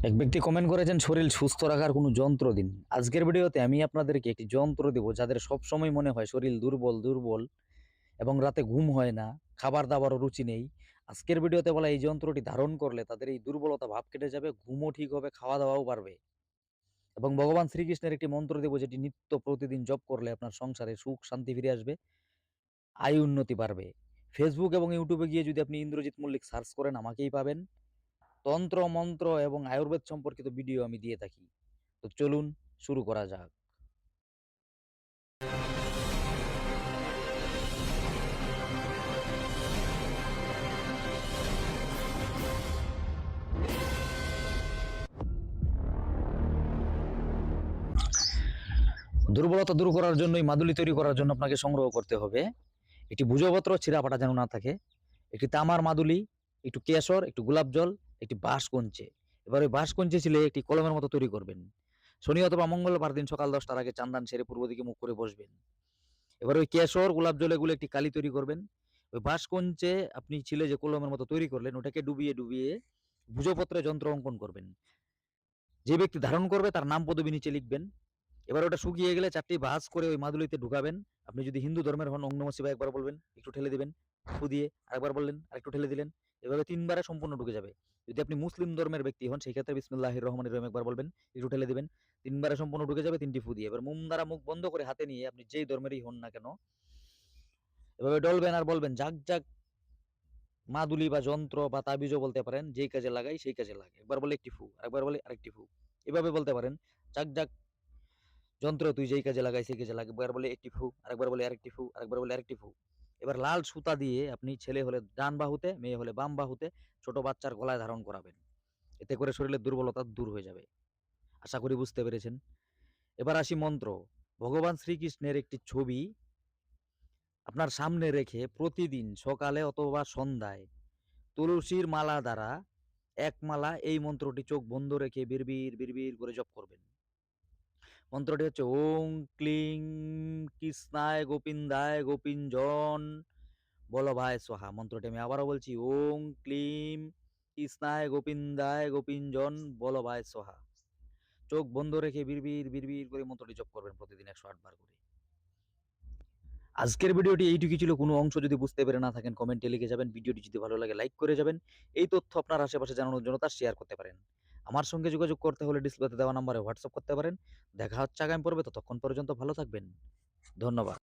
এক ব্যক্তি কমেন্ট করেছেন শরীর সুস্থ রাখার কোনো যন্ত্র দিন। আজকের ভিডিওতে আমি আপনাদেরকে একটি যন্ত্র দেব যাদের সব সময় মনে হয় শরীর দুর্বল দুর্বল এবং রাতে ঘুম হয় না, খাবার দাবারও রুচি নেই। আজকের ভিডিওতে বলা এই যন্ত্রটি ধারণ করলে তাদের এই দুর্বলতা ভাব কেটে যাবে, ঘুমও ঠিক হবে, খাওয়া দাওয়াও পারবে। এবং ভগবান শ্রীকৃষ্ণের একটি মন্ত্র দেব যেটি নিত্য প্রতিদিন জপ করলে আপনার সংসারে সুখ শান্তি ফিরে আসবে, আয় উন্নতি বাড়বে। ফেসবুক এবং ইউটিউবে গিয়ে যদি আপনি ইন্দ্রজিৎ মল্লিক সার্চ করেন আমাকেই পাবেন। তন্ত্র মন্ত্র এবং আয়ুর্বেদ সম্পর্কিত ভিডিও আমি দিয়ে থাকি। তো চলুন শুরু করা যাক। দুর্বলতা দূর করার জন্য এই মাদুলি তৈরি করার জন্য আপনাকে সংগ্রহ করতে হবে একটি ভুজপত্র, ছিঁড়া ফাটা যেন না থাকে, একটি তামার মাদুলি, একটু কেশর, একটু গোলাপ জল, একটি বাঁশ কঞ্চে। এবার ওই বাঁশ কঞ্চে ছিলে একটি কলমের মতো তৈরি করবেন। শনি অথবা মঙ্গলবার দিন সকাল 10টার আগে চান্দান সেরে পূর্ব দিকে মুখ করে বসবেন। এবার ওই কেশর গোলাপ জলে গুলো একটি কালি তৈরি করবেন। ওই বাঁশ কঞ্চে আপনি ছিলে যে কলমের মতো তৈরি করলেন ওটাকে ডুবিয়ে ডুবিয়ে ভুজপত্রে যন্ত্র অঙ্কন করবেন। যে ব্যক্তি ধারণ করবে তার নাম পদবি নিচে লিখবেন। এবার ওটা শুকিয়ে গেলে 4টি ভাঁজ করে ওই মাদুলিতে ঢুকাবেন। আপনি যদি হিন্দু ধর্মের হন ওং নমঃ শিবায় একবার বলবেন, একটু ঠেলে দিবেন, ফু দিয়ে আরেকবার বললেন, আরেকটু ঠেলে দিলেন। এভাবে 3 বারে সম্পূর্ণ ঢুকে যাবে। যদি আপনি মুসলিম ধর্মের ব্যক্তি হন সেই ক্ষেত্রে বিসমিল্লাহির রহমানির রহিম একবার বলবেন, একটু ঠেলে দিবেন। 3 বারে সম্পূর্ণ ঢুকে যাবে 3টি ফু দিয়ে। এবার মুম দ্বারা মুখ বন্ধ করে হাতে নিয়ে আপনি যেই ধর্মেরই হন না কেন এভাবে ডলবেন আর বলবেন জাগ জাগ মাদুলি বা যন্ত্র বা তাবিজও বলতে পারেন, যেই কাজে লাগাই সেই কাজে লাগে। একবার বলে একটি ফু, আরেকবার বলে আরেকটি ফু। এভাবে বলতে পারেন জাগ জাগ যন্ত্র তুই যেই কাজে লাগাই সেই কাজে লাগে। একবার বলে একটি ফু, আরেকবার বলে আরেকটি ফু, আরেকবার বলে আরেকটি ফু। এবার লাল সুতা দিয়ে আপনি ছেলে হলে ডান বাহুতে, মেয়ে হলে বাম বাহুতে ছোট বাচ্চার গলায় ধারণ করাবেন। এতে করে শরীরের দুর্বলতা দূর হয়ে যাবে। আশা করি বুঝতে পেরেছেন। এবার আসি মন্ত্র। ভগবান শ্রীকৃষ্ণের একটি ছবি আপনার সামনে রেখে প্রতিদিন সকালে অথবা সন্ধ্যায় তুলসীর মালা দ্বারা এক মালা এই মন্ত্রটি চোখ বন্ধ রেখে বিড়বিড় বিড়বিড় করে জপ করবেন। মন্ত্রটি হচ্ছে ওং ক্লিং কৃষ্ণায় গোপিন্দায় গোপিঞ্জন বলভায় সোহা। মন্ত্রটি আমি আবারও বলছি, ওং ক্লিম কৃষ্ণায় গোপিন্দায় গোপিঞ্জন বলভায় সোহা। চোখ বন্ধ রেখে বিড়বিড় বিড়বিড় করে মন্ত্রটি জপ করবেন প্রতিদিন 108 বার করে। আজকের ভিডিওটি এইটুকুই ছিল। কোনো অংশ যদি বুঝতে পেরে না থাকেন কমেন্টে লিখে যাবেন। ভিডিওটি যদি ভালো লাগে লাইক করে যাবেন। এই তথ্য আপনার আশেপাশে জানানোর জন্য তা শেয়ার করতে পারেন। আমার সঙ্গে যোগাযোগ করতে হলে ডিসপ্লেতে দেওয়া নাম্বারে হোয়াটসঅ্যাপ করতে পারেন। দেখা হচ্ছে আগামী পর্বে, ততক্ষণ পর্যন্ত ভালো থাকবেন। ধন্যবাদ।